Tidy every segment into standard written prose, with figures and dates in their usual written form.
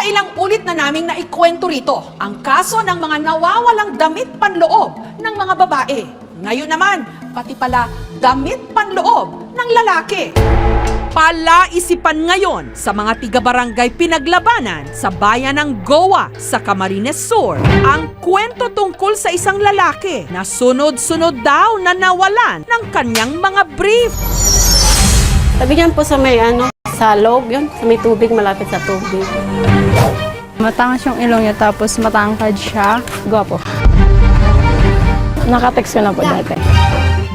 Nakailang ulit na naming naikwento rito ang kaso ng mga nawawalang damit panloob ng mga babae. Ngayon naman, pati pala damit panloob ng lalaki. Palaisipan ngayon sa mga tiga-barangay pinaglabanan sa bayan ng Goa sa Camarines Sur ang kwento tungkol sa isang lalaki na sunod-sunod daw na nawalan ng kanyang mga brief. Sabi niyan po sa may sa loob yun, sa may tubig, malapit sa tubig. Matangas yung ilong niya tapos matangkad siya. Gwapo. Nakatext ko na po dati.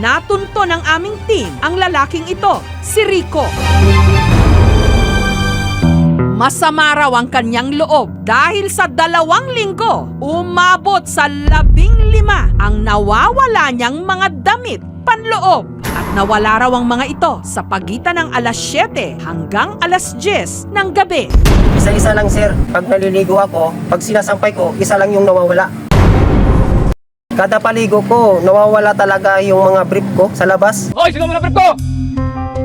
Natunto ng aming team ang lalaking ito, si Rico. Masama raw ang kanyang loob dahil sa 2 linggo, umabot sa 15 ang nawawala niyang mga damit panloob. At nawala raw ang mga ito sa pagitan ng alas 7 hanggang alas 10 ng gabi. Isa-isa lang sir, pag naliligo ako, pag sinasampay ko, isa lang yung nawawala. Kada paligo ko, nawawala talaga yung mga brief ko sa labas. Hoy, sino mo na brief ko?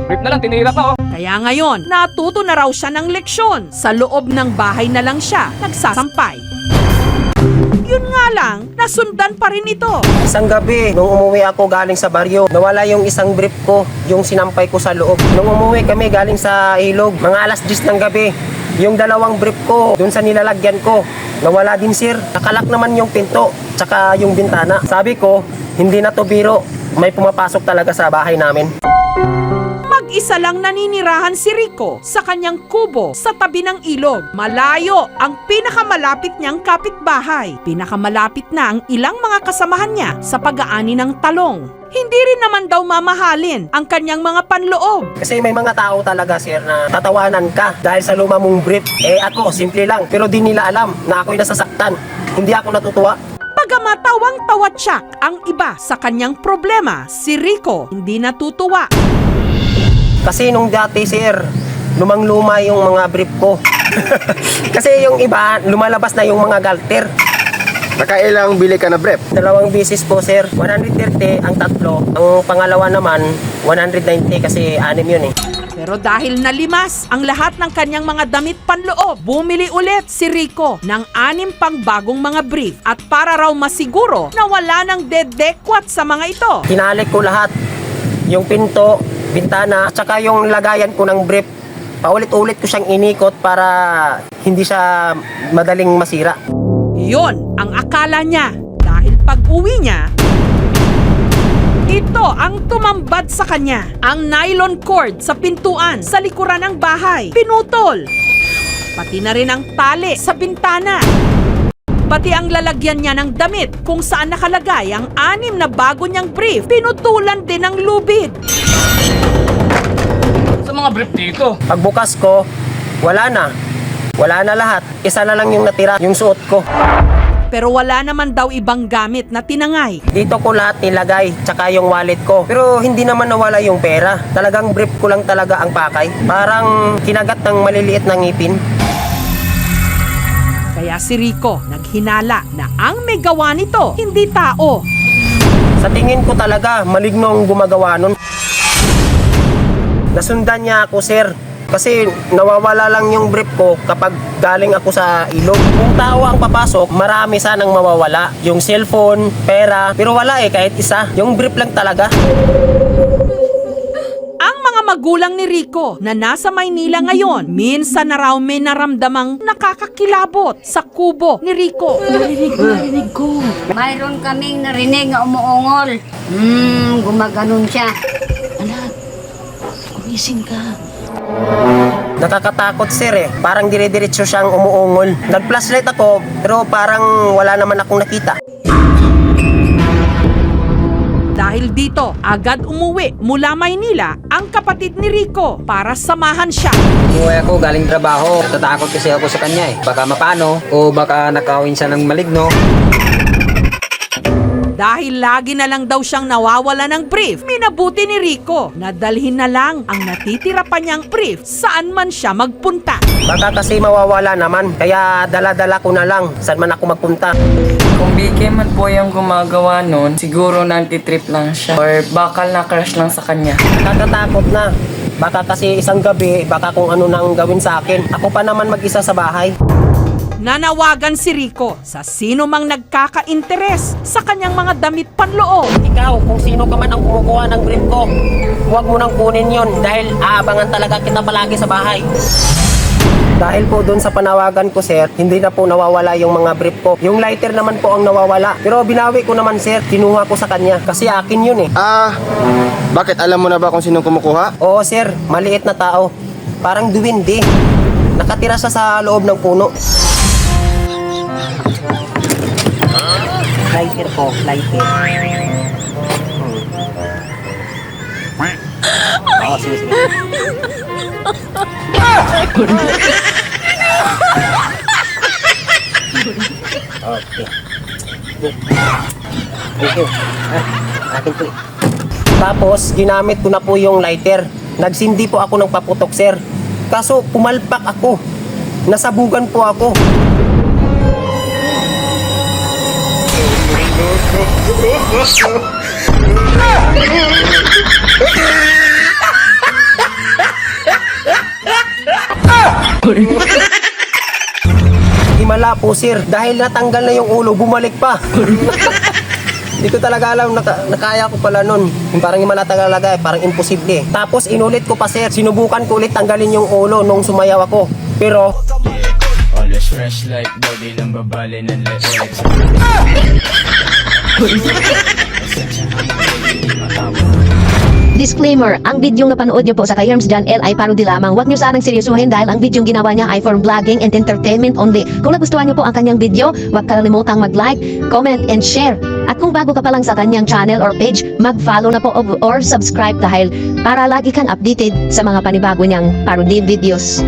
Brief na lang, tinira pa oh. Kaya ngayon, natuto na raw siya ng leksyon. Sa loob ng bahay na lang siya nagsasampay. Yun nga lang, nasundan pa rin ito. Isang gabi, nung umuwi ako galing sa baryo, nawala yung isang brief ko, yung sinampay ko sa loob. Nung umuwi kami galing sa ilog, mga alas 10 ng gabi, yung 2 brief ko, dun sa nilalagyan ko, nawala din sir. Nakalak naman yung pinto, tsaka yung bintana. Sabi ko, hindi na to biro, may pumapasok talaga sa bahay namin. Mag-isa lang naninirahan si Rico sa kanyang kubo sa tabi ng ilog. Malayo ang pinakamalapit niyang kapitbahay. Pinakamalapit na ang ilang mga kasamahan niya sa pag-aani ng talong. Hindi rin naman daw mamahalin ang kanyang mga panloob. Kasi may mga tao talaga sir na tatawanan ka dahil sa luma mong brief. Ako, simple lang, pero di nila alam na ako'y nasasaktan. Hindi ako natutuwa. Bagamat tawang-tawa tiyak ang iba sa kanyang problema, si Rico hindi natutuwa. Kasi nung dati sir, lumang-luma yung mga brief ko. Kasi yung iba, lumalabas na yung mga galter. Nakailang bili ka na brief? 2 beses po sir, 130 ang tatlo. Ang pangalawa naman, 190 kasi 6 yun eh. Pero dahil nalimas ang lahat ng kanyang mga damit panloob, bumili ulit si Rico ng 6 pang bagong mga brief. At para raw masiguro na wala nang dedekwat sa mga ito, Kinalik ko lahat, yung pinto, bintana, tsaka yung lagayan ko ng brief. Paulit-ulit ko siyang inikot para hindi siya madaling masira. yon ang akala niya. Dahil pag-uwi niya, ito ang tumambad sa kanya. Ang nylon cord sa pintuan sa likuran ng bahay, pinutol. Pati na rin ang tali sa bintana. Pati ang lalagyan niya ng damit kung saan nakalagay ang 6 na bago niyang brief, pinutulan din ng lubid. Sa mga brief dito. Pagbukas ko, wala na. Wala na lahat. Isa na lang yung natira, yung suot ko. Pero wala naman daw ibang gamit na tinangay. Dito ko lahat nilagay, tsaka yung wallet ko. Pero hindi naman nawala yung pera. Talagang brief ko lang talaga ang pakay. Parang kinagat ng maliliit na ngipin. Kaya si Rico naghinala na ang may gawa nito hindi tao. Sa tingin ko talaga, maligno ang gumagawa nun. Nasundan niya ako, sir. Kasi nawawala lang yung brief ko kapag galing ako sa ilog. Kung tao ang papasok, marami sanang mawawala. Yung cellphone, pera, pero wala kahit isa. Yung brief lang talaga. Ang mga magulang ni Rico na nasa Maynila ngayon, minsan na raw may naramdamang nakakakilabot sa kubo ni Rico. Narinig ko. Mayroon kaming narinig na umuungol. Gumaganon siya. Anak, gumising ka. Nakakatakot, sir Parang dire-diretso siyang umuungol. Nag-flashlight ako, pero parang wala naman akong nakita. Dahil dito, agad umuwi mula Maynila ang kapatid ni Rico para samahan siya. Umuwi ako galing trabaho. Natatakot kasi ako sa kanya Baka mapano o baka nakawin siya ng maligno. Dahil lagi na lang daw siyang nawawala ng brief, minabuti ni Rico na dalhin na lang ang natitira pa niyang brief saan man siya magpunta. Baka kasi mawawala naman, kaya dala-dala ko na lang saan man ako magpunta. Kung BK man po yung gumagawa nun, siguro nanti-trip lang siya or bakal na crush lang sa kanya. Nakakatakot na. Baka kasi isang gabi, baka kung ano nang gawin sa akin. Ako pa naman mag-isa sa bahay. Nanawagan si Rico sa sino mang nagkaka-interes sa kanyang mga damit panloob. Ikaw, kung sino ka man ang kumukuha ng brief ko, huwag mo nang kunin yon dahil aabangan talaga kita palagi sa bahay. Dahil po doon sa panawagan ko, sir, hindi na po nawawala yung mga brief ko. Yung lighter naman po ang nawawala. Pero binawi ko naman, sir, kinuha ko sa kanya kasi akin yun eh. Bakit alam mo na ba kung sinong kumukuha? Oo, sir, maliit na tao. Parang duwindi. Nakatira siya sa loob ng puno. Lighter po, lighter. Oo, sige, sige. Okay. Thank you. Akin po. Tapos, ginamit ko na po yung lighter. Nagsindi po ako ng paputok, sir. Kaso, pumalpak ako. Nasabugan po ako. Himala po, sir. Dahil natanggal na yung ulo, bumalik pa. Hindi ko talaga alam, nakaya ko pala nun. Yung parang himala talaga, parang imposible. Tapos inulit ko pa, sir. Sinubukan ko ulit tanggalin yung ulo nung sumayaw ako. Pero, always fresh like body ng babali ng legs. Disclaimer, ang bidyong napanood niyo po sa Kayarms John L. ay parody lamang. Huwag niyo sanang seryosohin dahil ang bidyong ginawa niya ay for vlogging and entertainment only. Kung nagustuhan niyo po ang kanyang video, huwag kalimutang mag-like, comment, and share. At kung bago ka pa lang sa kanyang channel or page, mag-follow na po or subscribe dahil para lagi kang updated sa mga panibago niyang parody videos.